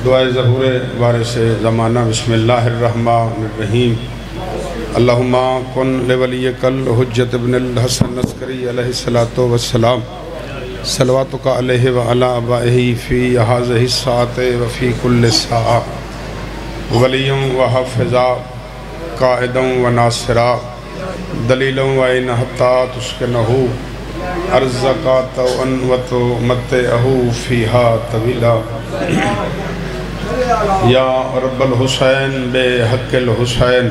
دعائے ظہور وارث زمانہ بسم اللہ الرحمن الرحیم اللہم کن لولیک الحجت ابن الحسن عسکری علیہ السلام صلواتک علیہ وعلا آبائہ فی هذه الساعة وفی کل ساعة ولیا وحافظا قائدا وناصرا دلیلا وعین حتی تسکنہ ارزقا توأن وتمتعہ فیہا طویلا یا رب الحسین بے حق الحسین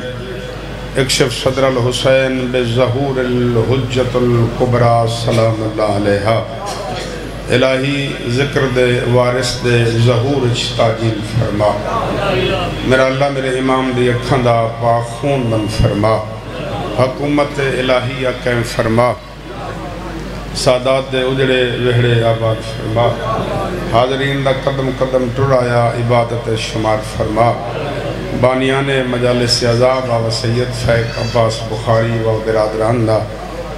اکشف صدر الحسین بے ظہور الحجت الکبریٰ سلام اللہ علیہ الہی ذکر دے وارث دے ظہور تاجیل فرما میرا اللہ میرے امام دی اکھاں دا پاک خون بن فرما حکومت الہیہ قائم فرما سادات دے اجڑے وہڑے آباد فرما حاضرین دا قدم قدم ٹرایا عبادت شمار فرما بانیان مجالس عزا بابا سید فیق عباس بخاری و برادران دا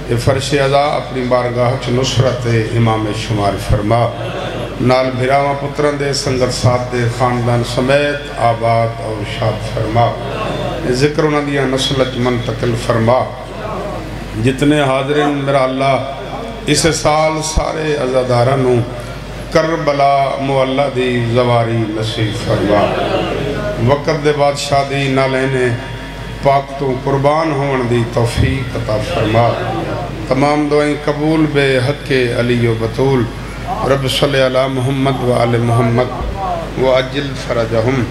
یہ فرش عزا اپنی بارگاہ چ نصرت امام شمار فرما نال بھراواں پتران دے سنگت ساتھ دے خاندان سمیت آباد اور شاد فرما ذکر انہاں دیا نسلت منتقل فرما جتنے حاضرین میرا اللہ اس سال سارے عزادارانوں کربلا معلّہ دی زواری نصیب فرما وقت دے بادشاہ دی نہ لینے پاک تو قربان ہون دی توفیق عطا فرما تمام دعائیں قبول بے حق علی و بطول رب صلی علی محمد و آل محمد و اجل فرجہم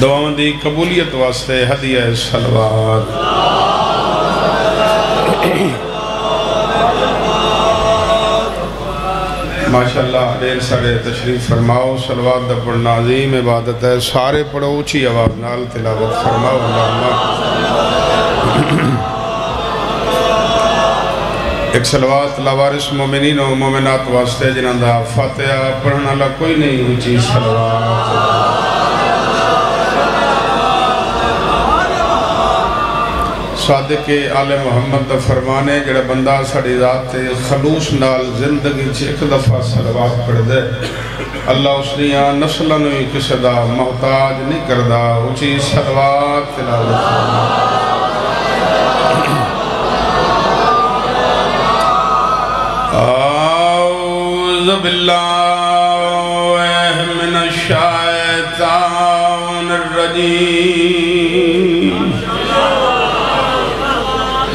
دعاؤں دی قبولیت واسطے ہدیہ صلوات ماشاءاللہ دیر سارے تشریف فرماؤ صلوات دا پڑھنا عظیم عبادت ہے سارے پڑھو اونچی آواز نال تلاوت فرماؤ ایک صلوات لاوارث مومنین و مومنات واسطے جنہاں دا فاتحہ پڑھنا اللہ کوئی نہیں اونچی صلوات صادق آل محمد دا فرمانے جڑا بندہ ساڑی ذات خلوص نال زندگی ایک دفعہ صلوات پڑھ دے اللہ اس نے نسلہ نوی کسی دا محتاج نہیں کردہ اونچی صلوات تلاوت اعوذ باللہ من الشیطان الرجیم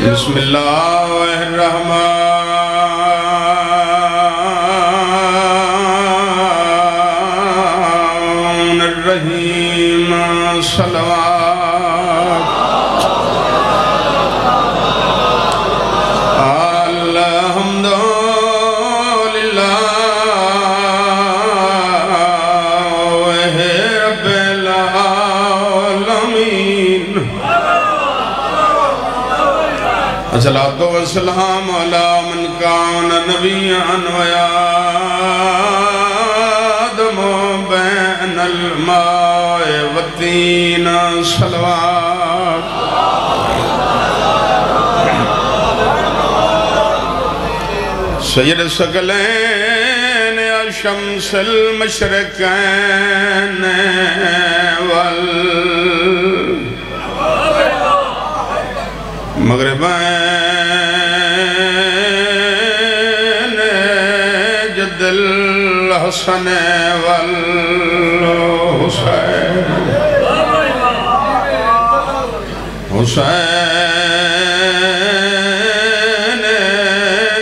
بسم اللہ الرحمن الرحیم صلوات الحمد للہ رب العالمین الصلاة والسلام على من كان نبيا وآدم بين الماء والطين صلوات سيد الثقلين يا شمس المشرقين والمغربين جد الحسن والحسين حسين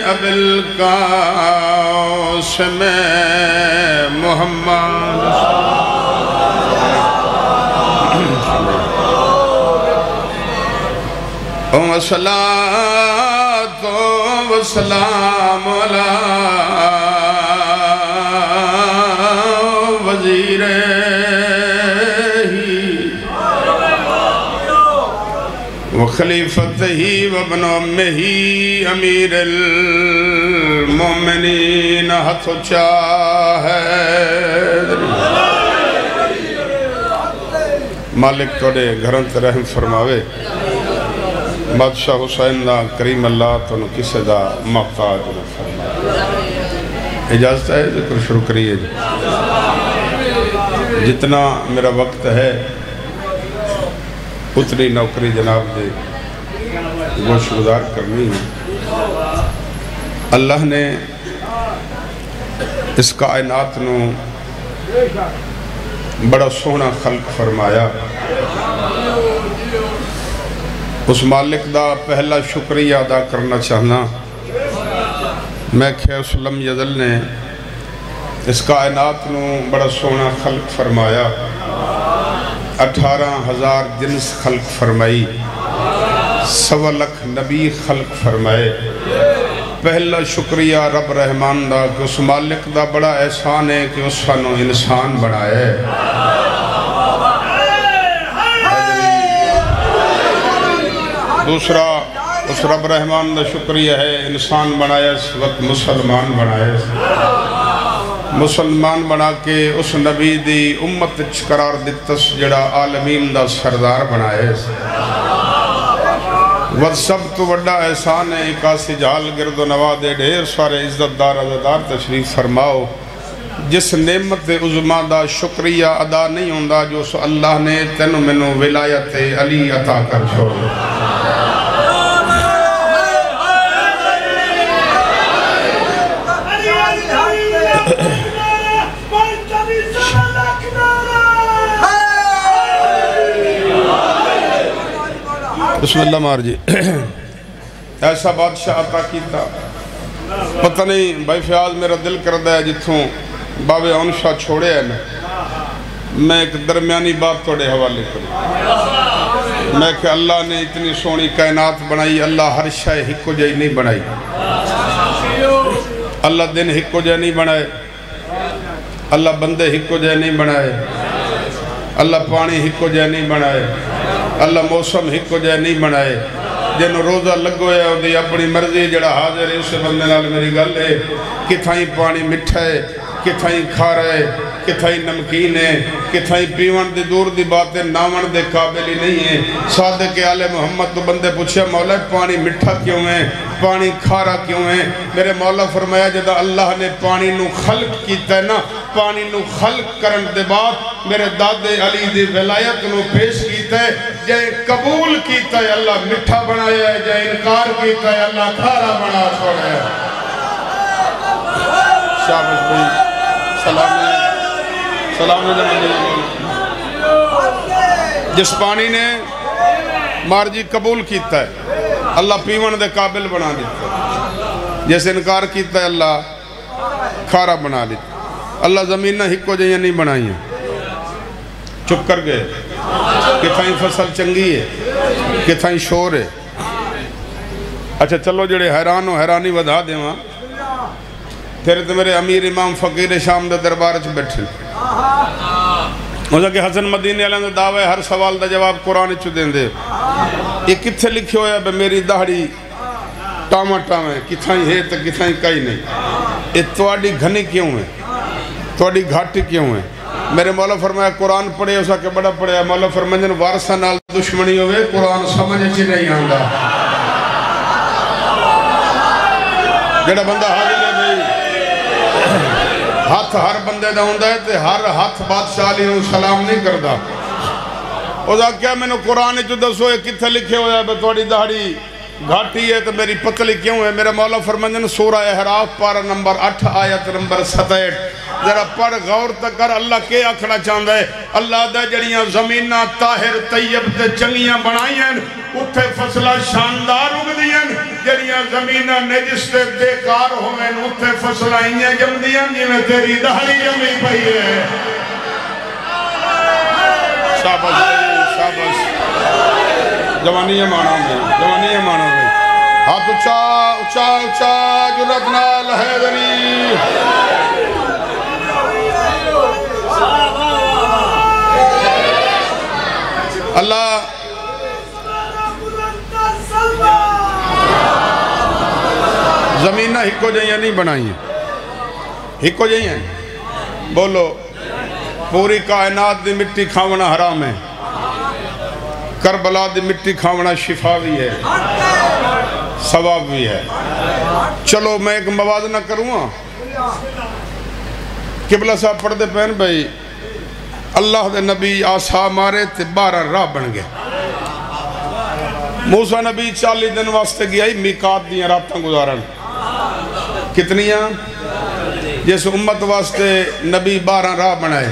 ابو القاسم محمد والصلاة والسلام على وزيره وخليفته وابن أمه أمير المؤمنين ہتھ چاہے مالک توڑے گھرن رحم فرماوے بادشاہ حسین دا کریم اللہ تو کسی دا محتاج نہ فرمائے اجازت ہے ذکر شروع کریے جی جتنا میرا وقت ہے اتنی نوکری جناب دے گوش گزار کرنی ہے۔ اللہ نے اس کائنات نو بڑا سونا خلق فرمایا۔ اس مالک دا پہلا شکریہ ادا کرنا چاہنا میں کہ اس لم یزل نے اس کائنات نو بڑا سونا خلق فرمایا، 18,000 جنس خلق فرمائی، 1.25 لاکھ نبی خلق فرمائے۔ پہلا شکریہ رب رحمان دا کہ اس مالک دا بڑا احسان ہے کہ اس سانو انسان بنائے۔ دوسرا اس رب رحمان دا شکریہ ہے انسان بنایا اس وقت مسلمان بنائے، مسلمان بنا کے اس نبی دی امت قرار دتس جڑا عالمین دا سردار بنائے۔ وہ سب تو بڑا احسان ہے 81 جہال گرد و نواز دے ڈھیر سارے عزت دار عزدار تشریف فرماؤ۔ جس نعمت عظمہ دا شکریہ ادا نہیں ہوندہ جو سو اللہ نے تینو منو ولایت علی عطا کر چھوڑ۔ بسم اللہ مار جی ایسا بادشاہ عطا کیتا، پتہ نہیں بھائی فیاض میرا دل کردہ ہے جتھوں بابے انشاء چھوڑے ہیں میں ایک درمیانی بات توڑے حوالے کروں۔ میں کہ اللہ نے اتنی سونی کائنات بنائی، اللہ ہر شے ہکو جائی نہیں بنائی، اللہ دن ہکو جائی نہیں بنائے، اللہ بندے ہکو جائی نہیں بنائے، اللہ پانی ہکو جائی نہیں بنائے، اللہ موسم ہکو جائے نہیں بنائے۔ جنہوں روزہ لگو ہے وہ اپنی مرضی جڑا حاضر ہے اسے بندے نال میری گل ہے، کتھائیں پانی مٹھا ہے، کتھائیں کھارا ہے، کتھائیں نمکین ہے، کتھائیں پیون دی دور دی باتیں ناون دے قابل ہی نہیں ہے۔ صادق آل محمد تو بندے پوچھے مولا پانی مٹھا کیوں ہے، پانی کھارا کیوں ہے؟ میرے مولا فرمایا جدا اللہ نے پانی نو خلق کیتا ہے نا، پانی نو خلق کرن دے بعد میرے دادے علی دی ولایت نو پیش کیتا ہے، جائے قبول کیتا ہے اللہ مٹھا بنایا ہے، جائے انکار کیتا ہے اللہ کھارا بنا چھوڑا ہے۔ شابش بھائی سلام جس پانی نے مارجی قبول کیتا ہے اللہ پیون دے قابل بنا دیتا ہے، جس انکار کیتا ہے اللہ کھارا بنا دیتا ہے۔ اللہ زمینہ ہکو جائیں نہیں بنائی ہیں، چپ کر گئے، کتھائیں فصل چنگی ہے، کتھائیں شور ہے۔ اچھا چلو جڑے حیران ہو حیرانی ودھا دے وہاں پھر تو میرے امیر امام فقیر شام دے دربار چ بیٹھے کہ حسن مدینی علیہ نے دعوے ہر سوال دا جواب قرآن چو دیں دے۔ یہ کتھے لکھے ہویا بے میری دہڑی ٹاما ٹامے کتھائیں ہے تو کتھائیں کئی نہیں، یہ تواڈی گھنی کیوں ہے، تواڈی گھاٹی کیوں ہے؟ میرے مولا فرمایا قرآن پڑھے اسا کہ بڑا پڑھے، مولا فرمایا جن وارثہ نال دشمنی ہوئے قرآن سمجھ چی نہیں آندا۔ جڑا بندہ حاضر ہے بھئی ہاتھ ہر بندے دا ہوندہ ہے تے ہر ہاتھ بادشاہ علیہ السلام نہیں کردہ۔ اوزا کیا میں نے قرآن جو دسو ہے کتھے لکھے ہویا ہے توڑی دہڑی گھاٹی ہے تو میری پتلی کیوں ہے؟ میرا مولا فرمانجن سورہ احراف پارہ نمبر 8 آیت نمبر 67 ذرا پڑھ غور تک کر اللہ کے اکھڑا چاندہ ہے۔ اللہ دے جڑیاں زمینہ طاہر طیب تے چنگیاں بنائیں اتھے فصلہ شاندار اگ دیاں، جڑیاں زمینہ نجس تے بیکار ہوئیں اتھے فصلہ انہیں جم دیاں جنہیں تیری دہڑی جمی پئی ہے۔ شابش شابش جوانی مانا میں جوانی مانا میں ہاتھ اچھا اچھا اچھا جرت نال حیدری اللہ زمینہ ہکو جائیں نہیں بنائی ہیں، ہکو جائیں ہیں بولو پوری کائنات دی مٹی کھاونا حرام ہے، کربلا دی مٹی کھاونا شفا بھی ہے ثواب بھی ہے۔ چلو میں ایک موازنہ کروں قبلہ صاحب پڑھ دے پہن بھائی اللہ دے نبی آسا مارے تے 12 راہ بن گئے موسیٰ نبی 40 دن واسطے گیا ہی میقات دیاں راتاں گزارن کتنیاں جس امت واسطے نبی 12 راہ بنائے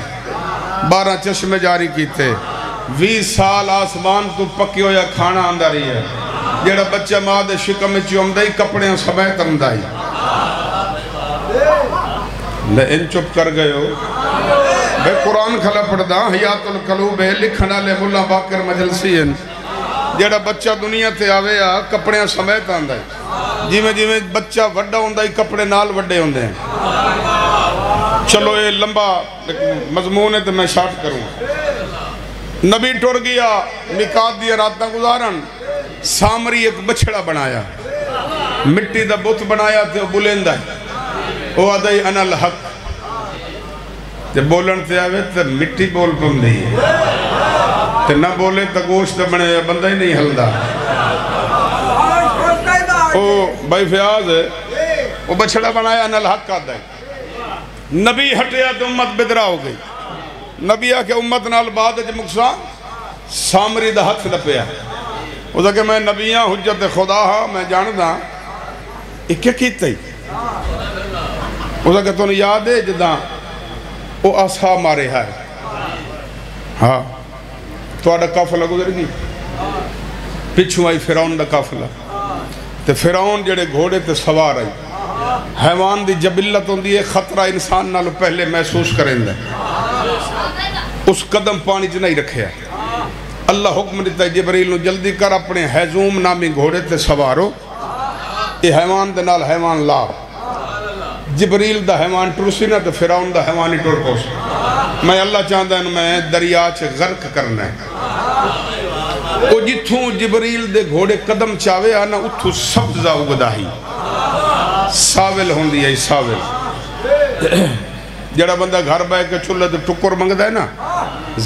12 چشمے جاری کیتے 20 سال آسمان تو پکی ہویا کھانا آندہ رہی ہے جیڑا بچہ ماں دے شکم میں چومدائی کپڑے سمیت اندائی لیکن چپ کر گئے ہو بے قرآن کھلا پڑھ دا حیات القلوب ہے لکھنا لے ملا باکر مجلسی ہیں جیڑا بچہ دنیا تے آوے کپڑے سمیت اندائی جی میں بچہ وڈا ہوندائی کپڑے نال وڈے ہوندے ہیں چلو یہ لمبا مضمون ہے تو میں شارٹ کروں نبی ٹور گیا میقات دیا راتاں گزارن سامری ایک بچڑا بنایا مٹی دا بت بنایا تے بلندہ ہے وہ آدھائی انا الحق تے بولن تے آوے تے مٹی بول پم نہیں ہے تے نہ بولے تا گوشت بنے بندہ ہی نہیں ہلدا وہ بھائی فیاض ہے وہ بچڑا بنایا انا الحق آدھائی نبی ہٹیا تو امت بدرہ ہو گئی نبی آکے امت نال بعد اج مقصان سامری دا ہتھ لپیا وہ کہ میں نبیاں حجت خدا ہاں میں جاندہ ایک کیا کیتا ہی وہ کہ تو نے یاد ہے جدہ وہ آسا مارے ہے ہاں تو آڈا کافلہ گزر گئی پچھو آئی فرعون دا کافلہ تے فرعون جڑے گھوڑے تے سوار آئی حیوان دی جبلت ہوندی ہے خطرہ انسان نالو پہلے محسوس کریں دے اس قدم پانی جو نہیں رکھے ہے اللہ حکم دیتا ہے جبریل نو جلدی کر اپنے حیزوم نامی گھوڑے تے سوارو یہ حیوان دے نال حیوان لاب جبریل دا حیوان ٹرسی نہ تو فرعون دا حیوانی ٹور پوس میں اللہ چاہتا ہے میں دریا چھ غرق کرنا ہے وہ جتھوں جبریل دے گھوڑے قدم چاہوے آنا اتھو سبزہ اگدہ ہی ساول ہوندی ہے ساول جڑا بندہ گھر بائے کے چلے تو ٹکر منگدہ ہے نا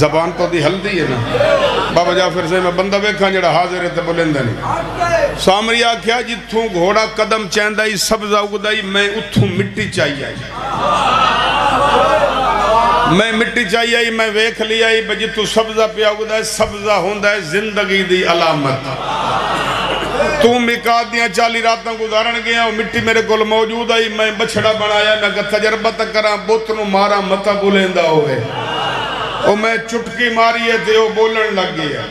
زبان تو دی ہلدی ہے نا بابا جعفر سے میں بندہ بیکھاں جڑا حاضر ہے تو بلندہ نہیں سامریہ کیا جتھوں گھوڑا قدم چاہندائی سبزہ اگدائی میں اتھوں مٹی چاہیے میں مٹی چاہیے میں ویکھ لیائی بجتھوں سبزہ پیا اگدائی سبزہ ہوندہ ہے زندگی دی علامت تو میقات دیاں 40 راتاں گزارن گیا اور مٹی میرے کول موجود آئی میں بچڑا بنایا میں کہ تجربہ تک کراں بوتنوں مارا متا بولندہ ہوئے اور میں چٹکی ماری ہے تے وہ بولن لگ گیا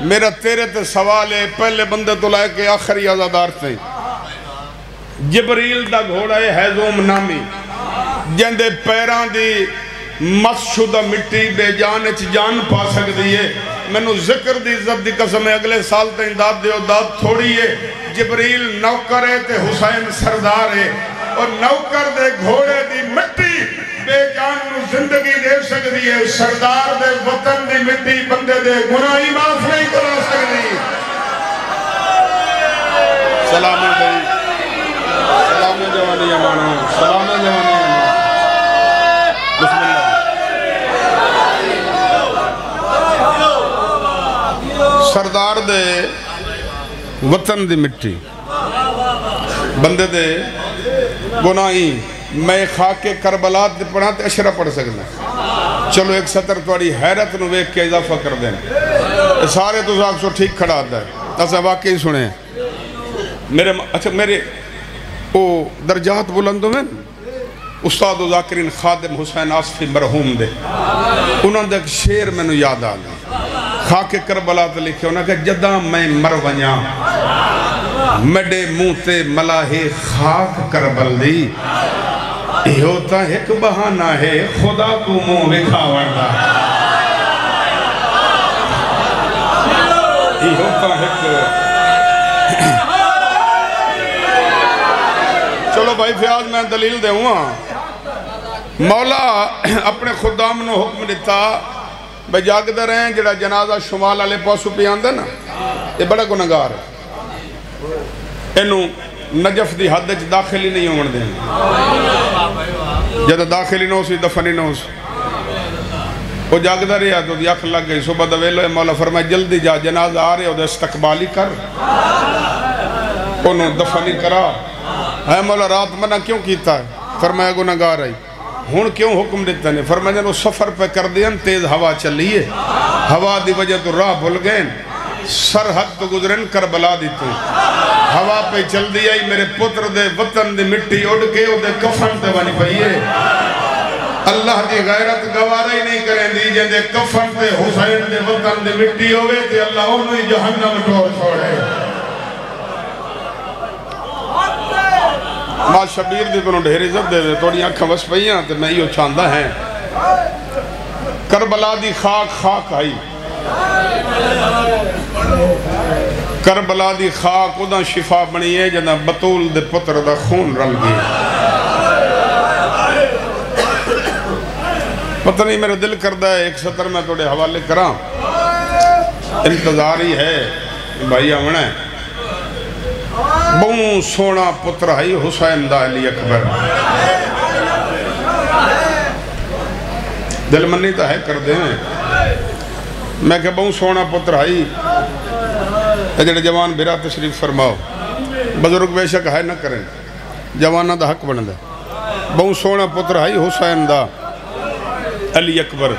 میرا تیرے تے سوال ہے پہلے بندے تو لائے کہ آخری آزادار تھے جبریل دا گھوڑا ہے حیزوم نامی جندے پیران دی مس شدہ مٹی بے جان اچ جان پا سکتی ہے میں نو ذکر دی عزت دی قسم ہے اگلے سال تے داد دے داد تھوڑی ہے جبریل نوکر ہے تے حسین سردار ہے اور نوکر دے گھوڑے دی مٹی بے جان نو زندگی دے سکتی ہے سردار دے وطن دی مٹی بندے دے گناہی معاف نہیں کرا سکتی سلام علیہ سلام جوانی امانہ سلام جوانی امانہ بسم اللہ سردار دے وطن دی مٹی بندے دے گناہی میں خاک کربلات دے پڑھا تے اشرہ پڑھ سکنا چلو ایک سطر توڑی حیرت نو ایک کے اضافہ کر دیں سارے تو زاق سو ٹھیک کھڑا آتا ہے ایسا واقعی سنیں میرے درجات بلندوں میں استاد و ذاکرین خادم حسین آصفی مرحوم دے انہوں نے ایک شیر میں نو یاد آ گئی خاک کربلات لکھے انہوں نے کہا جدہ میں مر ونیا مڈے موتے ملاہے خاک کربل دی یہ ہوتا ایک بہانہ ہے خدا کو منہ وکھا وردا یہ ہوتا ایک چلو بھائی فیاض میں دلیل دے ہوا مولا اپنے خدام نے حکم دیتا بھائی جاگدہ رہیں جڑا جنازہ شمال علیہ پاسو پہ آندہ نا یہ بڑا گناہگار ہے انہوں نجف دی حد اچ داخلی نہیں ہون دیں جدہ داخلی نہ ہو سی دفنی نہ ہو سی وہ جاگدہ رہا تو دی اکھ لگ گئی صبح دویلو ہے مولا فرمائے جلدی جا جنازہ آ رہے ہو دے استقبالی کر انہوں دفنی کرا ہے مولا رات منہ کیوں کیتا ہے فرمایا گناہگار ہے ہون کیوں حکم دیتا نہیں؟ فرمایا جنہوں سفر پہ کر دیا تیز ہوا چلیے، ہوا دی وجہ تو راہ بھول گئے، سرحد تو گزرن کربلا دی تو ہوا پہ چل دیا ہی میرے پتر دے وطن دے مٹی اڑ کے او دے کفن دے بنی پئیے۔ اللہ دی غیرت گوارہ ہی نہیں کریں دی جن دے کفن دے حسین دے وطن دے مٹی ہوئے تے اللہ انہوں ہی جہنم ٹور چھوڑے۔ ماں شبیر دی کنوں ڈھیر عزت دے دے توڑی آنکھاں بس پئیاں تے میں یہ چاندہ ہیں کربلا دی خاک خاک آئی، کربلا دی خاک ادھا شفا بنی ہے جنہ بطول دے پتر دا خون رل گئی۔ پتہ نہیں میرے دل کردہ ہے ایک سطر میں توڑے حوالے کرام، انتظاری ہے بھائی آمنہ ہے بہوں سونا پتر ہے حسین دا علی اکبر، دل منی تا ہے کر دیں میں کہ بہوں سونا پتر ہے جڑے جوان بھیرا تشریف فرماؤ، بزرگ بے شک ہے نہ کریں، جوانہ دا حق بن دے، بہوں سونا پتر ہے حسین دا علی اکبر،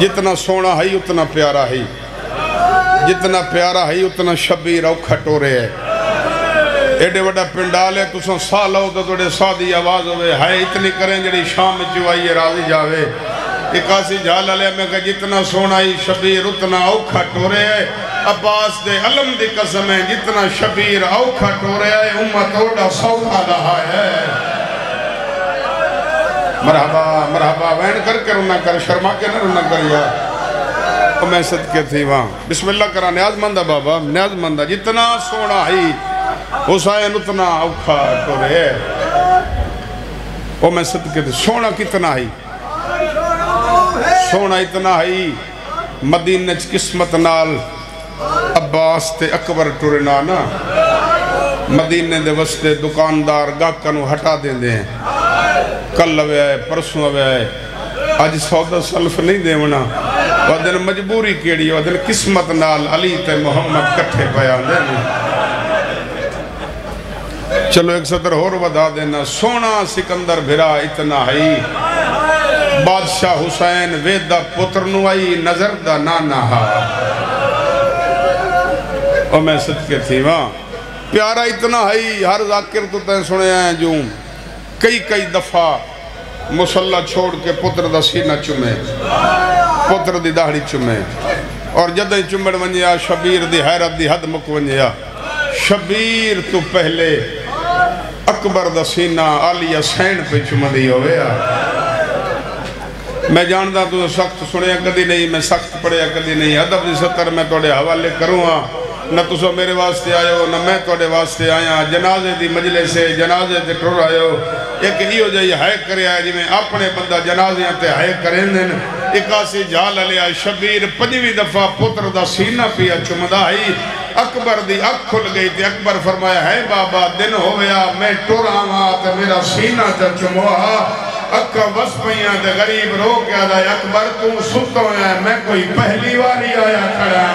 جتنا سونا ہے اتنا پیارا ہے، جتنا پیارا ہے اتنا شبیر او کھٹورے ہے، ایڈے وڈا پنڈال ہے تُساں سال ہو تو توڑے سادی آواز ہوئے ہے اتنی کریں جڑی شام چوائیے راضی جاوے، اکاسی جھال علیہ میں کہ جتنا سونا ہی شبیر اتنا اوکھا ٹورے ہے، عباس دے علم دی قسم ہے جتنا شبیر اوکھا ٹورے ہے امت اوڈا سوکھا رہا ہے۔ مرحبا مرحبا وین کر کے رنہ کر شرما کے نہ رنہ کر یا تو میں صدقے تھی وہاں بسم اللہ کرا نیاز مندہ بابا نیاز مندہ جتنا سونا ہی حسین اتنا اوکھا ٹورے ہے، وہ میں صدقے تھی سونا کتنا ہی سونا اتنا ہی مدینہ قسمت نال عباس تے اکبر ٹورنا نا مدینہ دے وستے دکاندار گاکانو ہٹا دیں دیں کل لوے آئے پرسوں لوے آئے آج سودہ سلف نہیں دے ونا ودن مجبوری کیڑی ودن قسمت نال علی تے محمد کٹھے بیان دیں چلو ایک سطر اور ودا دینا سونا سکندر بھرا اتنا ہی بادشاہ حسین ویدہ پتر نوائی نظر دا نانا ہا اور میں صدقے تھی وہاں پیارا اتنا ہے ہر ذاکر تو تین سنے ہیں جو کئی دفعہ مسلح چھوڑ کے پتر دا سینہ چمے پتر دی داڑھی چمے اور جدیں چمڑ ونجیا شبیر دی حیرت دی حد مک ونجیا شبیر تو پہلے اکبر دا سینہ آلیہ سین پہ چمدی ہوئے میں جاندہ تو سخت سنیا کدی نہیں میں سخت پڑھیا کدی نہیں ادب دی سطر میں توڑے حوالے کروں نہ تسو میرے واسطے آئے ہو نہ میں توڑے واسطے آیا جنازے دی مجلے سے جنازے تے ٹر آئے ہو ایک ہیو جائی ہائے کرے آئے جی میں اپنے بندہ جنازیاں تے ہائے کریں دن اکاسی جھال علیہ شبیر پنجویں دفعہ پتر دا سینہ پیا چمدہ ہی اکبر دی اک کھل گئی تھی اکبر فرمایا ہے بابا دن ہویا میں ٹر آما تے میرا سینہ تے چموہا اکا بس پہیاں تے غریب رو کیا دا اکبر تم ستا ہے میں کوئی پہلی واری آیا کھڑا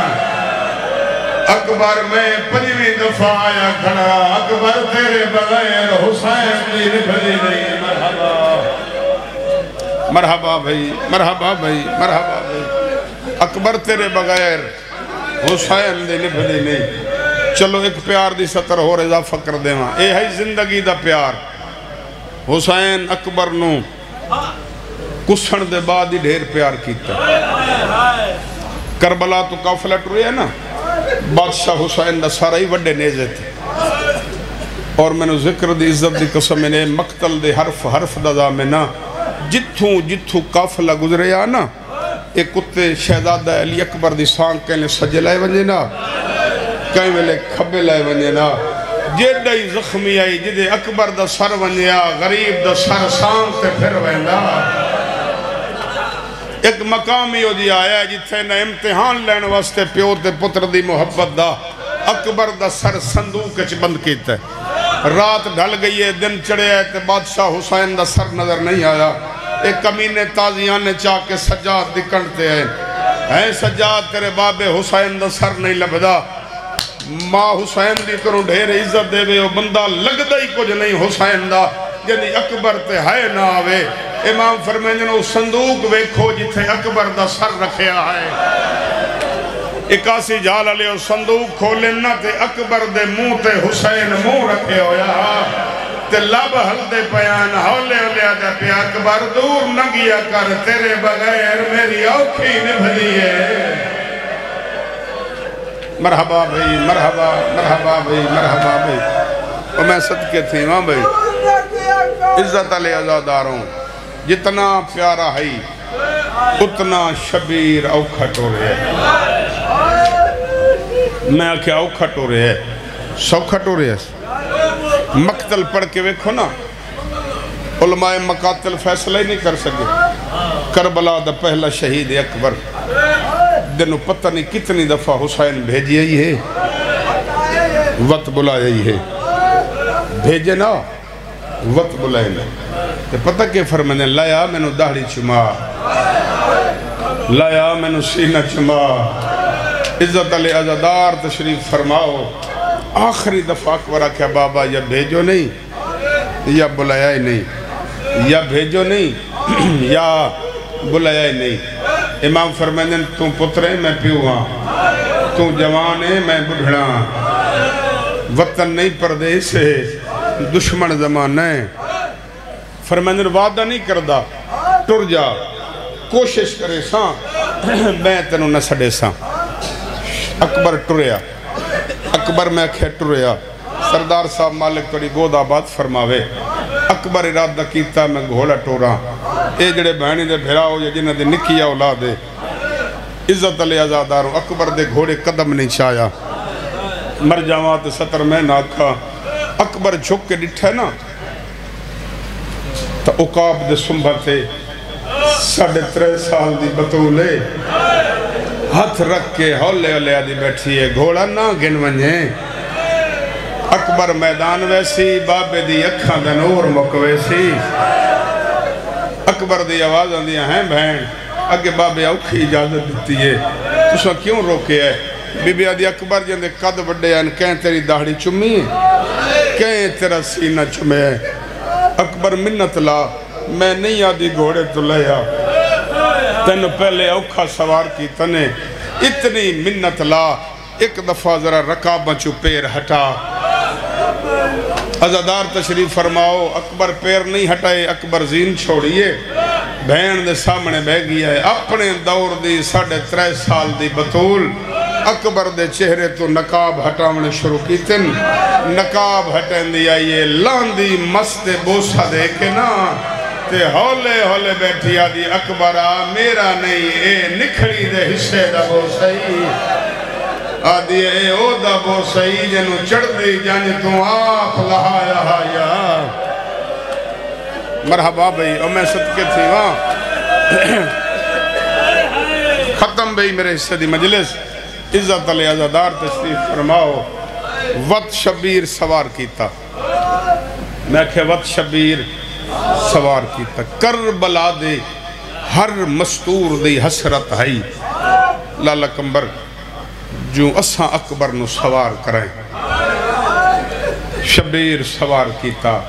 اکبر میں پنجویں دفعہ آیا کھڑا اکبر تیرے بغیر حسین دی نبھلی نہیں مرحبا بھائی مرحبا بھائی مرحبا بھائی اکبر تیرے بغیر حسین دی نبھلی نہیں چلو ایک پیار دی سطر اور اضافہ کر دے ماں اے ہے زندگی دا پیار حسین اکبر نو کسن دے بعد ہی ڈھیر پیار کیتا کربلا تو قافلہ ٹرے ہے نا بادشاہ حسین دا سارا ہی وڈے نیزے تھے اور میں نے ذکر دی عزت دی قسم میں مقتل دے حرف دا دامنا جتھوں قافلہ گزرے آنا ایک کتے شہزادہ علی اکبر دی سانگ کہنے سجے لائے ونجے نا کہیں ملے کھبے لائے ونجے نا جیڑائی زخمی آئی جدے اکبر دا سر ونجیا غریب دا سر سانگ تے پھر ویندا ایک مقامی ہو جی آیا جتھے نہ امتحان لین واسطے پیو تے پتر دی محبت دا اکبر دا سر صندوق اچ بند کیتا ہے رات ڈھل گئی ہے دن چڑھے ہے تے بادشاہ حسین دا سر نظر نہیں آیا ایک کمینے تازیان نے چاہ کے سجاد دکھنتے ہیں سجاد تیرے باب حسین دا سر نہیں لبدا ماں حسین دی کروں ڈھیر عزت دے بے وہ بندہ لگ دا ہی کچھ نہیں حسین دا یعنی اکبر تے ہائے نہ آوے امام فرمائیں وہ صندوق ویکھو جتھے اکبر دا سر رکھیا ہے 81 جال علیہ صندوق کھولن نہ تے اکبر دے منہ تے حسین منہ رکھے ہویا تے لب ہلدے پیان ہولے ہولے آدھا پیا اکبر دور نہ گیا کر تیرے بغیر میری اوکھی نبھلی ہے مرحبا بھئی مرحبا مرحبا بھئی مرحبا بھئی اور میں صدقے تھی ماں بھئی عزت علیہ ازاداروں جتنا پیارا ہے اتنا شبیر اوکھا ٹورے ہے میں آکھے اوکھا ٹورے ہے سوکھا ٹورے ہے مقتل پڑھ کے ویکھو نا علماء مقاتل فیصلہ ہی نہیں کر سکے کربلا دا پہلا شہید اکبر دنوں پتہ نہیں کتنی دفعہ حسین بھیجی ہی ہے وقت بلایا ہی ہے بھیجے نا وقت بلائے نا پتہ کہ فرمانے لایا میں نو داڑھی چما لایا میں نو سینہ چما عزت علی عزادار تشریف فرماؤ آخری دفعہ اکبر کیا بابا یا بھیجو نہیں یا بلایا ہی نہیں یا بھیجو نہیں یا بلایا ہی نہیں امام فرمانے تم پترے میں پیو ہاں تم جوان ہے میں بڑھڑا وطن نہیں پردیس ہے دشمن زمانہ ہے فرمانے وعدہ نہیں کردہ ٹر جا کوشش کرے ساں میں تینوں نہ سڑے ساں اکبر ٹریا اکبر میں کھے ٹریا سردار صاحب مالک توڑی گود آباد فرماوے اکبر ارادہ کیتا میں گھوڑا ٹورا اے جڑے بہنی دے بھراؤ یا جنہ دے نکیا اولادے عزت علی ازاداروں اکبر دے گھوڑے قدم نہیں چایا مر جاوات ستر میں ناکھا اکبر جھک کے ڈٹھا ہے نا تا اقاب دے سنبھر تھے 3.5 سال دی بطولے ہاتھ رکھ کے ہولے ہولے آدھی بیٹھی ہے گھوڑا نہ گن ونجے اکبر میدان ویسی بابے دی اکھاں دا نور مک ویسی اکبر دی آواز آندیاں ہیں بہن اگے بابے اوکھی اجازت دیتی ہے تُسا کیوں روکے ہے بی بی آدھی اکبر جندے قد بڑھے ہیں کہیں تیری داڑھی چمی ہے کہیں تیرا سینہ چمے ہے اکبر منت لا میں نہیں آدھی گھوڑے تو لیا تینو پہلے اوکھا سوار کی تنے اتنی منت لا ایک دفعہ ذرا رکابہ چو پیر ہٹا عزادار تشریف فرماؤ اکبر پیر نہیں ہٹائے اکبر زین چھوڑیے بہن دے سامنے بہ گیا ہے اپنے دور دی 3.5 سال دی بطول اکبر دے چہرے تو نقاب ہٹاونے شروع کی تن نقاب ہٹیں دی آئیے لاندی مست بوسا دے کے نا تے ہولے ہولے بیٹھی آدھی اکبرہ میرا نہیں اے نکھڑی دے حصے دا بوسائی آدھی اے او دا بوسائی جنو چڑھ دی جانی تو آپ لہایا ہایا مرحبا بھئی اور میں صدقے تھی وہاں ختم بھئی میرے حصے دی مجلس عزت علی عزادار تشریف فرماؤ وقت شبیر سوار کیتا میں کہ وقت شبیر سوار کیتا کربلا دے ہر مستور دی حسرت ہے لالا کمبر جو اساں اکبر نو سوار کریں شبیر سوار کیتا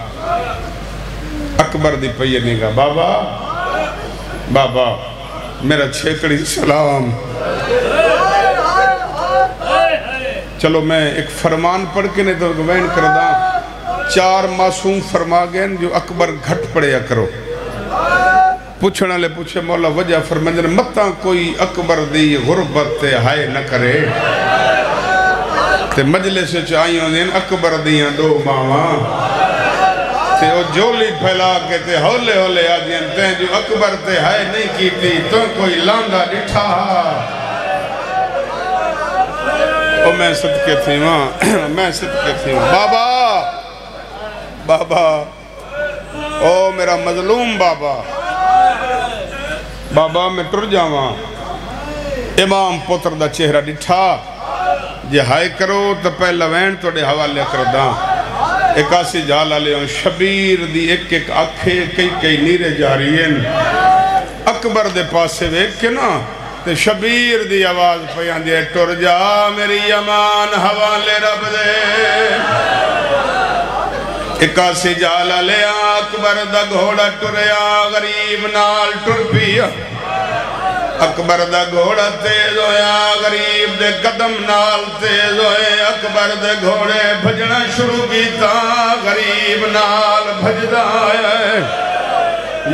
اکبر دی پینے گا بابا بابا میرا چھیکڑی سلام چلو میں ایک فرمان پڑھ کے نہیں تو گوین کردہ 4 معصوم فرما گئے جو اکبر گھٹ پڑے کرو پوچھنا لے پوچھے مولا وجہ فرمائے متاں کوئی اکبر دی غربت تے ہائے نہ کرے تے مجلس چاہیوں دین اکبر دیاں 2 ماواں تے او جولی پھیلا کے تے ہولے ہولے آدیاں تے جو اکبر تے ہائے نہیں کیتی تو کوئی لانگا ڈٹھا او میں صدقے تھی ماں میں صدقے تھی ماں بابا بابا او میرا مظلوم بابا بابا میں ٹر جاواں امام پتر دا چہرہ ڈٹھا جے ہائے کرو تو پہلا وین توڑے حوالے کرداں 81 جال علیہ شبیر دی ایک آنکھیں کئی نیرے جاری ہیں اکبر دے پاسے ویک کے نا تے شبیر دی آواز پیان دے ٹر جا میری امان حوالے رب دے 81 جال علیہ اکبر دا گھوڑا ٹریا غریب نال ٹر پیا اکبر دا گھوڑا تیز ہویا غریب دے قدم نال تیز ہوئے اکبر دے گھوڑے بھجنا شروع کیتا غریب نال بھجدا ہے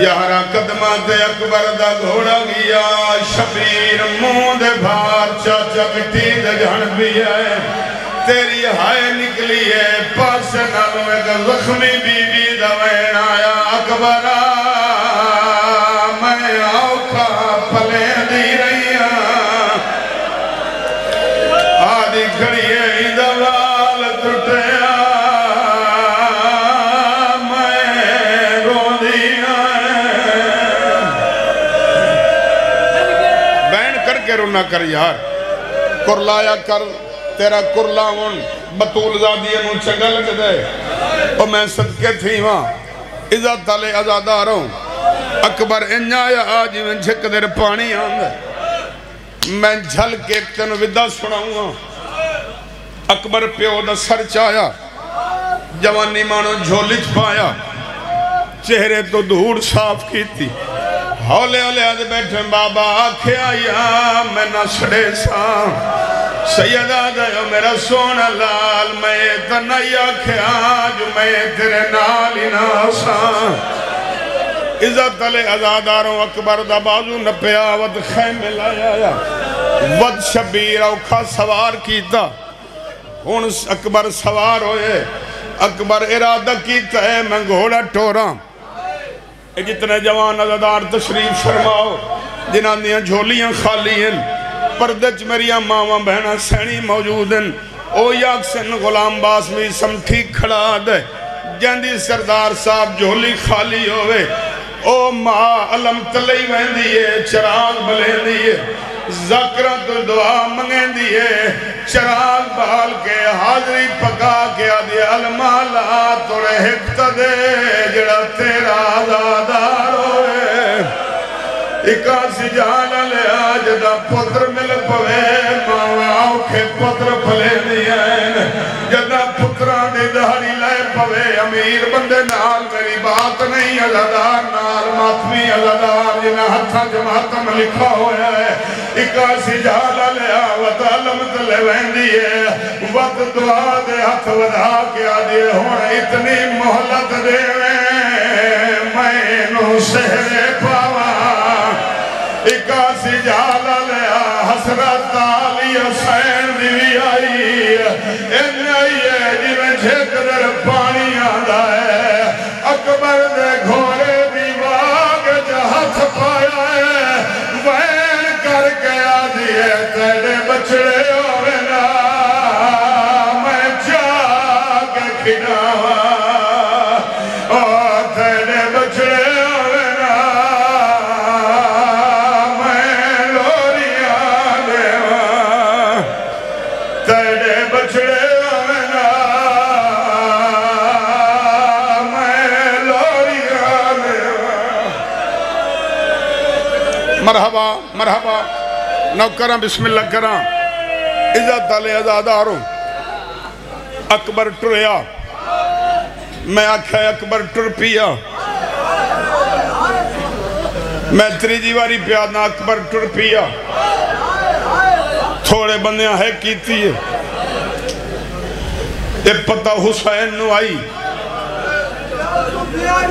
11 قدمہ تے اکبر دا گھوڑا گیا شبیر منہ دے بھار چاچا مٹی دے جھن بھی ہے تیری ہائے نکلی ہے پاس نالوں ایک زخمی بی بی دا وین آیا اکبرہ میں آوکھا پلے دی رہی آدھی کھڑیے ہی دوال ٹوٹیا میں رو دیا بین کر کے رونا کر یار کرلایا کر تیرا کرلاون بطول زادی انہوں چنگا لگ دے اور میں صدقے تھی وہاں عزت تالے ازاداروں اکبر انجایا آج میں جھک دیر پانی آندھے میں جھل کے ایک تنو ودہ سناؤں گا اکبر پیو دا سر چایا جوانی مانو جھولچ پایا چہرے تو دھوڑ صاف کی تھی ہولے ہولے آدھے بیٹھے بابا آکھے آیا میں نہ سڑے سا سیدہ دائیو میرا سونا لال میں تنائی آکھے آج میں تیرے نالی ناسا عزت علی ازاداروں اکبر دا بازو نپیا ود خیمے لایا ود شبیر اوکھا سوار کیتا ہون اکبر سوار ہوئے اکبر ارادہ کیتا ہے میں گھوڑا ٹوراں جتنے جوان ازادار تشریف فرماؤ جنہاں دیاں جھولیاں خالی ہیں پردچ میریاں ماما بہنہ سینی موجود ہیں او یاکسن غلام باسمی سمٹھی کھڑا دے جہندی سردار صاحب جھولی خالی ہوئے او ماں علم تلئی وین دیئے چراغ بلین دیئے ذکرت دعا منگین دیئے چراغ بال کے حاضری پکا کے آدھے علمالا توڑے حکت دے جڑا تیرا آزادار ہوئے اکاسی جانا لے آج دا پتر مل پوے ماں آوکھے پتر پلے دیئے جدا پتران دی دہری لائے پوے امیر بندے نال میری بات نہیں ازادار نال ماتمی ازادار جنہ ہتھا جماعتم لکھا ہویا ہے اکاسی جانا لے آوت علمت لے ویندی ہے وقت دعا دے ہتھ ودھا کے آدھے ہونے اتنی محلت دے میں نو سہرے پاوا اکاسی جالا لیا حسرت آلی حسین دیوی آئی ان آئی ہے جنہیں جھک در پانی آدھا ہے اکبر دے گھوڑے بھی باغ جہت پایا ہے وین کر کے آدھی ہے تیرے بچڑے ہوئے میں جاگ کھڑاوا اور تیرے بچڑے مرحبا مرحبا نوکراں بسم اللہ کراں عزت علی ازاداروں اکبر ٹریا میں آکھا اکبر ٹر پیا میں تریجی واری پیادنا اکبر ٹر پیا تھوڑے بندیاں ہے کیتی ہے ایک پتہ حسین نو آئی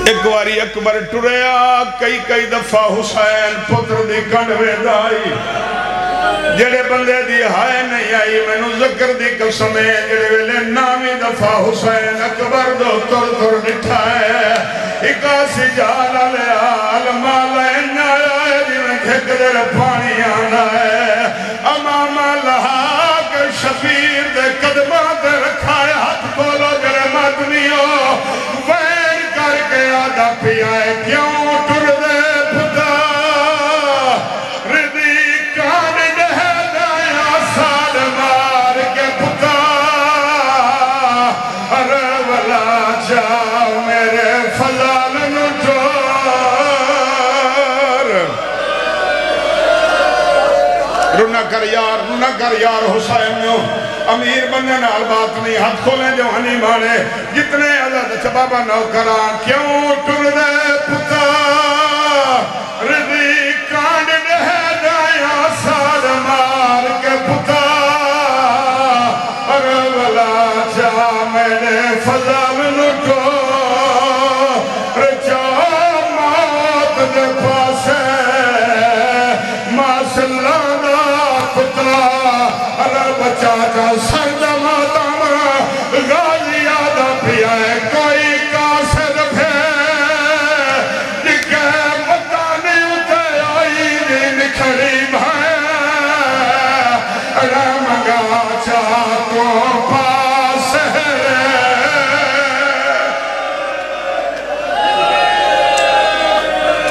ایک واری اکبر ٹریا کئی دفعہ حسین پتر دی کنڈوے دائی جڑے بندے دی ہائے نہیں آئی میں نو ذکر دی قسمیں جڑے ویلے نامی دفعہ حسین اکبر دو تر نٹھا ہے اکاسی جالا لے عالمہ لین آیا جنہیں کھک در پانی آنا ہے امامہ لہا کے شفیر دے قدمات رکھائے ہاتھ بولو جڑے مدنیوں وین کر کے آدھا پیائے کیوں ٹر دے پتا ردی کان دہ دایا سال مار کے پتا رولا جاؤ میرے فضال نٹور رونا کر یار حسین میں امیر بننے نال بات نہیں ہاتھ کھولیں جوانی مانے جتنے عزت چبابا نوکران کیوں ٹر دے پتار ردی کانڈ دے دایا سار مار کے پتار ولا جا میں نے فضل لٹو رجا موت دے پاسے ماسلانہ پتار بچا جا سرد ماتم غازی آدھا پیا ہے کوئی کاسر پھے نکے مطانی اتے آئی دی نکھڑی بھائے رمگا چاکو پاس ہے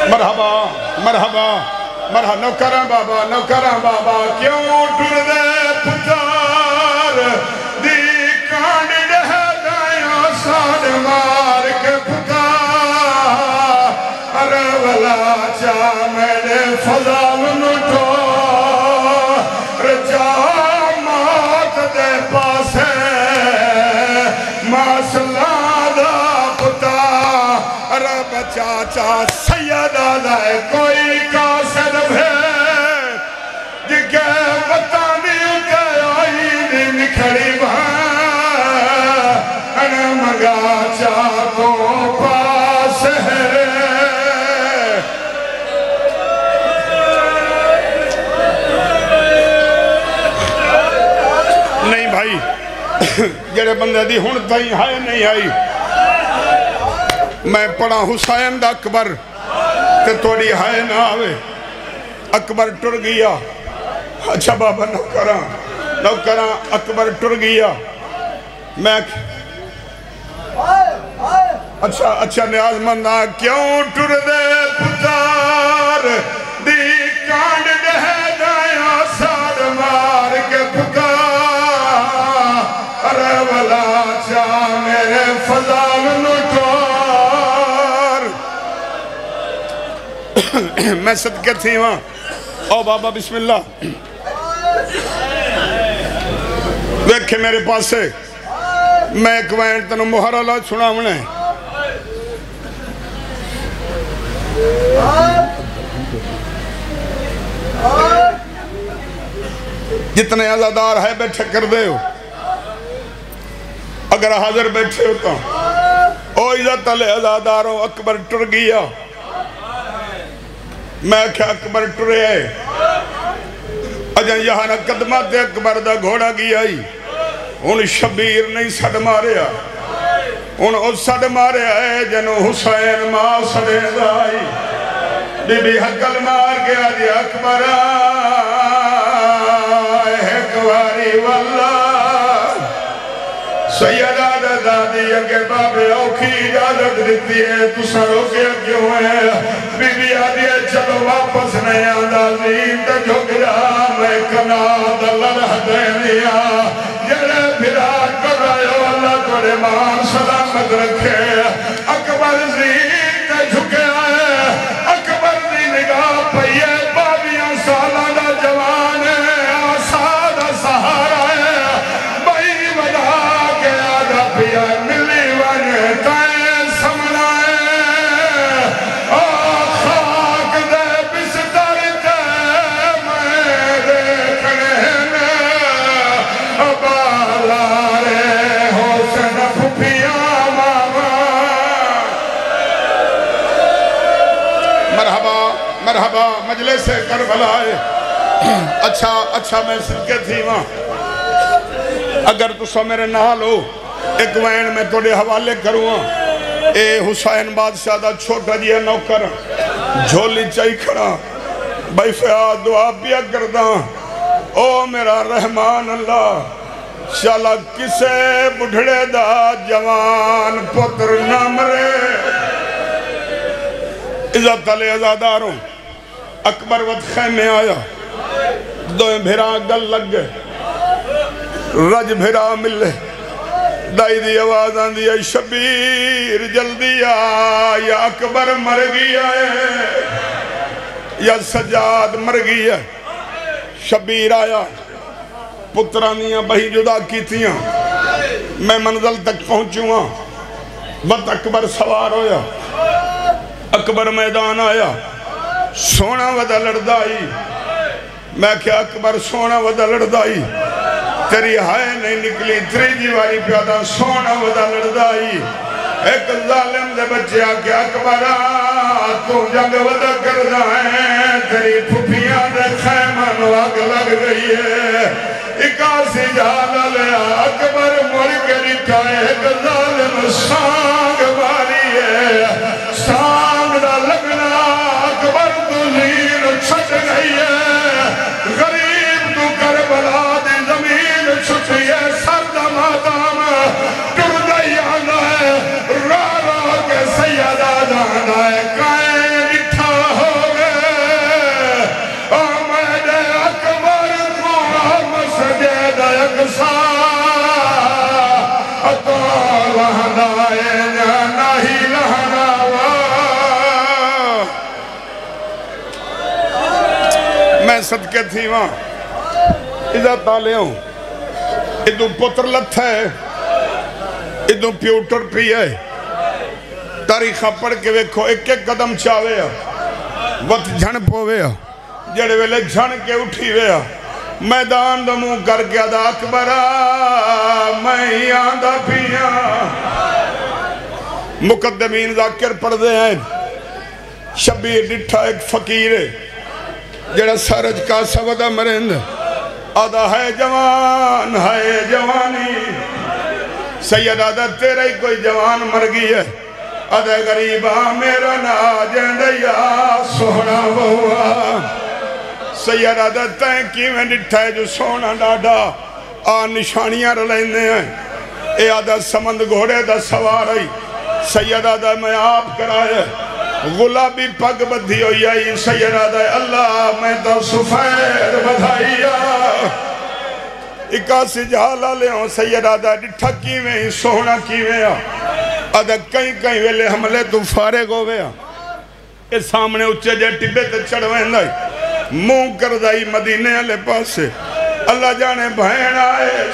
مرحبا مرحبا مرحبا نوکران بابا کیوں ٹر دے پتار دی کانڈ دے دایا ساڑ مار کے پتار ولا چا میرے فضل نٹو رجا موت دے پاسے ماسلادہ پتار بچا چا سیدہ دائے کوئی کاسر بھے جگہ بطانی اتے آئی دی نکھڑی بھائے مگا چاکو پاس ہے نہیں بھائی جڑے بندے دی ہون تائیں ہائے نہیں آئی میں پڑھا حسین دا اکبر تے توڑی ہائے نہ آوے اکبر ٹر گیا اچھا بابا نوکران اکبر ٹر گیا میں اچھا نیاز مندہ کیوں ٹر دے پتار دی کانڈ دے دایا سار مار کے پتار ولا چا میرے فضل نٹور میں صدقے تھی وہاں او بابا بسم اللہ دیکھے میرے پاس سے میں ایک وین تنو مہر اللہ سنا ہونے جتنے عزادار ہے بیٹھے کر دے ہو اگر حاضر بیٹھے ہوتا او عزت علی عزاداروں اکبر ٹر گیا میں کیا اکبر ٹرے ہے اجاں یہاں نہ قدمات اکبر دا گھوڑا گیا ہی ان شبیر نہیں سڑ ماریا ان اس سڑ ماریا ہے جنو حسین ماں سڑے دائی بی بی حقل مار گیا دی اکبر آئے کواری واللہ سیدہ دادی اگر بابے اوکھی اجازت دیتی ہے تو سڑو کیا کیوں ہے بی بی آدھی ہے چلو واپس نہیں آدھا زین تے جھک جا میں کنا دلر حدینیا جڑے پھرا کر رہے ہو اللہ توڑے مان سلامت رکھے اکبر زین تے جھکے آئے اکبر دی نگاہ پہیے باویاں سالہ دا جوان ہے آساد سہارا ہے بھائی ودا کے آدھا پیا ملی ون تائیں سمنائے خاک دے بستر تے میں دیکھنے میں بالا رے حسن پھپیا ماما مرحبا مرحبا مجلس کربلا ہے اچھا میں صدقے تھی وہاں اگر تو سو میرے نحال ہو ایک وین میں توڑے حوالے کروں اے حسین بادشاہ دا چھوٹا جیا نوکر جھولی چاہی کھڑا بھائی فیاد دعا پیا کردہ او میرا رحمان اللہ شالا کسے بڑھڑے دا جوان پتر نہ مرے عزت علی عزاداروں اکبر وقت خیمے آیا دوئیں بھیرا گل لگ گئے رج بھیرا ملے دائی دی آواز آن دیا شبیر جلدی یا اکبر مر گیا ہے یا سجاد مر گیا ہے شبیر آیا پترانیاں بہی جدا کیتیاں میں منزل تک پہنچوں بت اکبر سوار ہویا اکبر میدان آیا سونا ودا لڑدائی میں کیا اکبر سونا ودا لڑدائی تیری ہائے نہیں نکلی تریجی والی پیادہ سونا ودا لڑدائی ایک ظالم دے بچے آکے اکبرہ تو جنگ ودا کردہ ہے تیری پھپیاں دے خیمہ نواگ لگ گئی ہے اکاسی جالا لیا اکبر مر کے لکھائے ایک ظالم سانگ باری ہے سانگ دا لگنا اکبر تو زین چھٹ گئی ہے غریب تو کربلا دی زمین چھٹی ہے سرد مادام ٹردہ آنا ہے را را کے سیدہ جانا ہے کائیں لٹھا ہو گئے آمد اکبر کو مسجد اقصا اتو لہنا ہے جانا ہی لہنا میں صدقے تھی وہاں عزت آلے ہوں ادھو پتر لت ہے ادھو پیوٹر پی ہے تاریخہ پڑھ کے ویکھو ایک ایک قدم چاہوے وقت جھن پوے جڑے ویلے جھن کے اٹھی وے میدان دمو کر کے ادا اکبرہ میں آندہ پیا مقدمین ذاکر پڑھ دے ہیں شبیر ڈٹھا ایک فقیر ہے جڑا سارج کا سودہ مرند آدھا ہے جوانی سید آدھا تیرا ہی کوئی جوان مر گئی ہے آدھا غریبہ میرا ناجندیا سونا ہوا سید آدھا تین کی میں ڈٹھا ہے جو سونا ڈاڈا نشانیاں رلیندے ہیں اے آدھا سمند گھوڑے دا سوار آئی سید آدھا میں آپ کرائے غلابی پگ بدھی ہوئی آئی سید آدھا اللہ میں تو سفید بدھائیا اکاسی جھالا لے ہوں سید آدھا ڈٹھا کیویں سونا کیویں آدھا کہیں کہیں ویلے حملے تو فارغ ہو گیا اس سامنے اچھے جے ٹبے تے چڑھویں دائی موں کر دائی مدینے علیہ پاسے اللہ جانے بہن آئے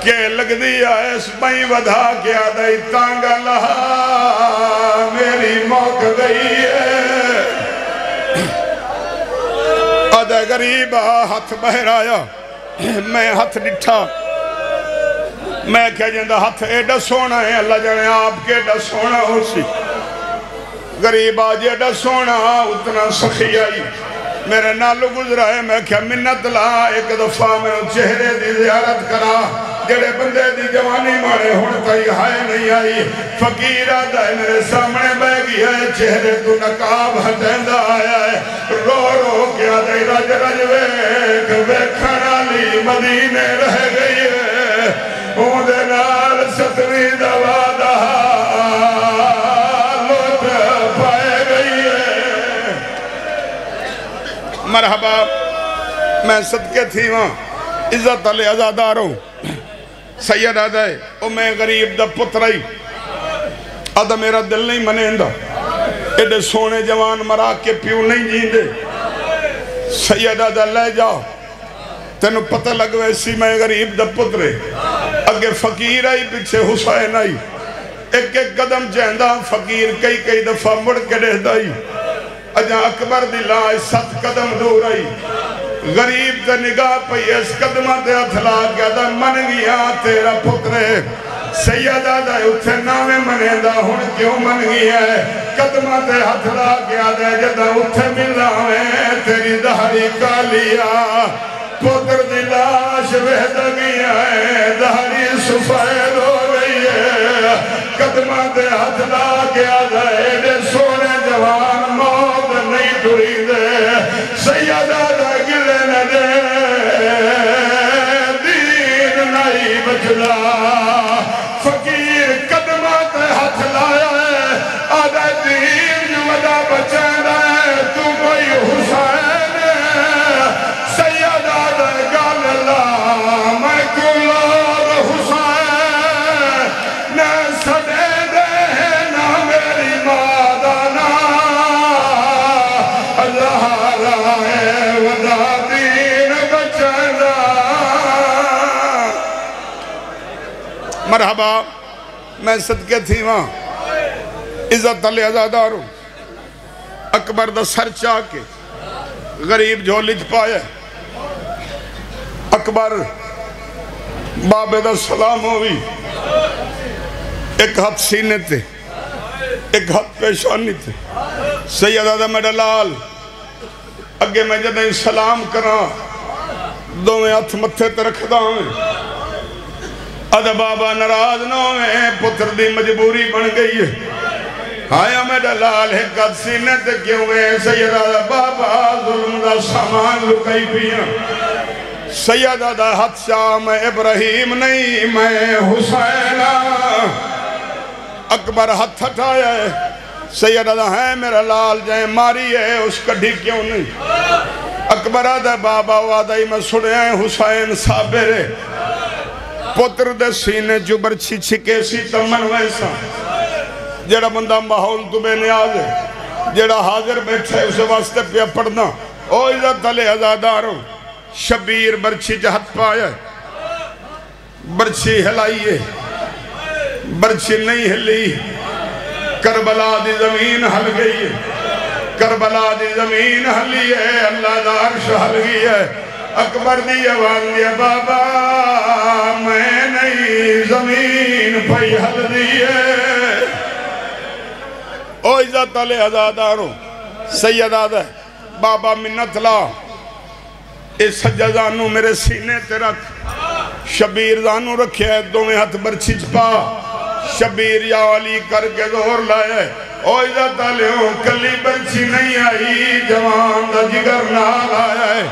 کہ لگ دیا اس بہی ودھا کے آدھائی تانگا لہا میری موک گئی ہے آدھا غریبہ ہاتھ بہر آیا میں ہاتھ ڈٹھا میں کہہ جاندہ ہاتھ ایڈا سونا ہے اللہ جانے آپ کے ایڈا سونا ہو سی غریب آج ایڈا سونا اتنا سخی آئی میرے نالو گزرا ہے میں کیا منت لا ایک دفعہ میں چہرے دی زیارت کرا جڑے بندے دی جوانی مارے ہون تائی ہائے نہیں آئی فقیر آدھا ہے میرے سامنے بہ گیا ہے چہرے تو نقاب ہٹیندہ آیا ہے رو رو کیا دے رج رج ویکھنا لی مدینے رہ گئی ہے اون دے نال ستویں دوا دہا لوٹ پائے گئی ہے مرحبا میں صدقے تھی وہاں عزت علی ازاداروں سید آدھا ہے او میں غریب دا پترائی آدھا میرا دل نہیں منیندہ ایڈے سونے جوان مرا کے پیو نہیں جیندے سید آدھا لے جاؤ تینو پتہ لگو ایسی میں غریب دا پترے اگے فقیر آئی پیچھے حسین آئی ایک ایک قدم جہندہ فقیر کئی کئی دفعہ مڑ کے رہ دائی اجا اکبر دلا ست قدم دور آئی غریب تے نگاہ پئی اس قدمہ تے اتھلا کیا دا من گیا تیرا پترے سید آدھا ہے اتھے نامے منیندہ ہون کیوں من گیا ہے قدمہ تے اتھلا کیا دا جدہ اتھے ملا میں تیری دہری کالیا پتر دلاش بہتا گیا ہے دہری سفید ہو گئی ہے قدمہ تے اتھلا کیا دا ہے سونے جوان موت نہیں ٹوری دے سید آدھا گلے نہ دے دین نہیں بچلا فقیر قدمہ تے ہاتھ لایا ہے آدھا دین جو ودا بچانا ہے تو کوئی حسین ہے سید آدھا گال اللہ میں کلار حسین نہ سڑے دے نہ میری مادانا اللہ رائے مرحبا میں صدقے تھی وہاں عزت علی ازادار ہوں اکبر دا سر چاہ کے غریب جھولج پایا اکبر بابے دا سلام ہوئی ایک ہاتھ سینے تھے ایک ہاتھ پیشانی تھے سیدہ میرا لال اگے میں جدیں سلام کرا دو میں ہاتھ متھے تے رکھ دا ہوں ادھا بابا ناراض نہ ہوئے پتر دی مجبوری بن گئی ہے آیا میرا لال ہے قد سینے تے کیوں ہے سیدہ بابا ظلم دا سامان لکائی پیا سیدہ دا حد شاہ میں ابراہیم نہیں میں حسین اکبر ہاتھ ہٹایا ہے سیدہ دا ہے میرا لال جائیں ماری ہے اس کڑھی کیوں نہیں اکبر آدھا بابا وعدائی میں سنے ہیں حسین صابر ہے پتر دے سینے جو برچی چھکے سی تمن ویسا جڑا بندہ ماحول تو بے نیاز ہے جڑا حاضر بیٹھا ہے اسے واسطے پہ پڑھنا او عزت علی ازاداروں شبیر برچی جہت پایا برچی ہلائیے برچی نہیں ہلی کربلا دی زمین ہل گئی ہے کربلا دی زمین ہلی ہے اللہ دا عرش ہل گئی ہے اکبر دی آواز دیا بابا میں نہیں زمین پئی ہل دی ہے او عزت علی ازاداروں سید آدھا بابا منت لا اس سجدانو میرے سینے تے رکھ شبیر زانو رکھے ہے دو میں ہاتھ برچی چپا شبیر یا علی کر کے دور لائے او عزت علیہوں کلی برچی نہیں آئی جوان دا جگر نال آیا ہے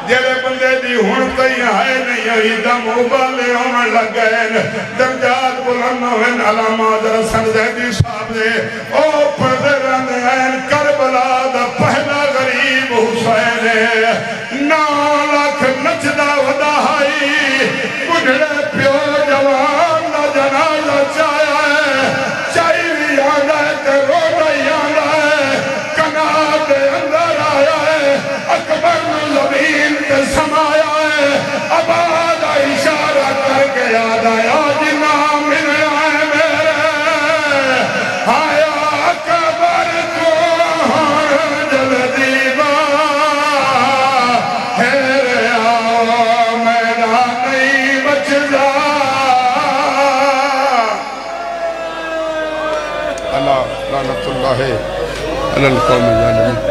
جیلے بندے دی ہون تئی آئے نہیں آئی دم ابالے ہون لگ گئے درجات بلند ہوئن علامات رسن زیدی صاحب دے او پردے رند ہیں کربلا دا پہلا غریب حسین ہے 9 لاکھ نچدہ ودائی بڑھڑے پیو جوان دا جنازہ چایا ہے چاہی بھی آنا ہے تے روڑا ہی آنا ہے کنار دے اندر آیا ہے اکبر زمین تے سمایا ہے آباد اشارہ کر کے یاد آیا جنا من آئے میرے آیا اکبر تو جلدی با ہیرے آؤ میرا نہیں بچ جا اللہ لعنت اللہ علی القوم الظالمین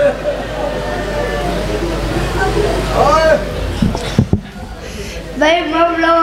بھائی مولا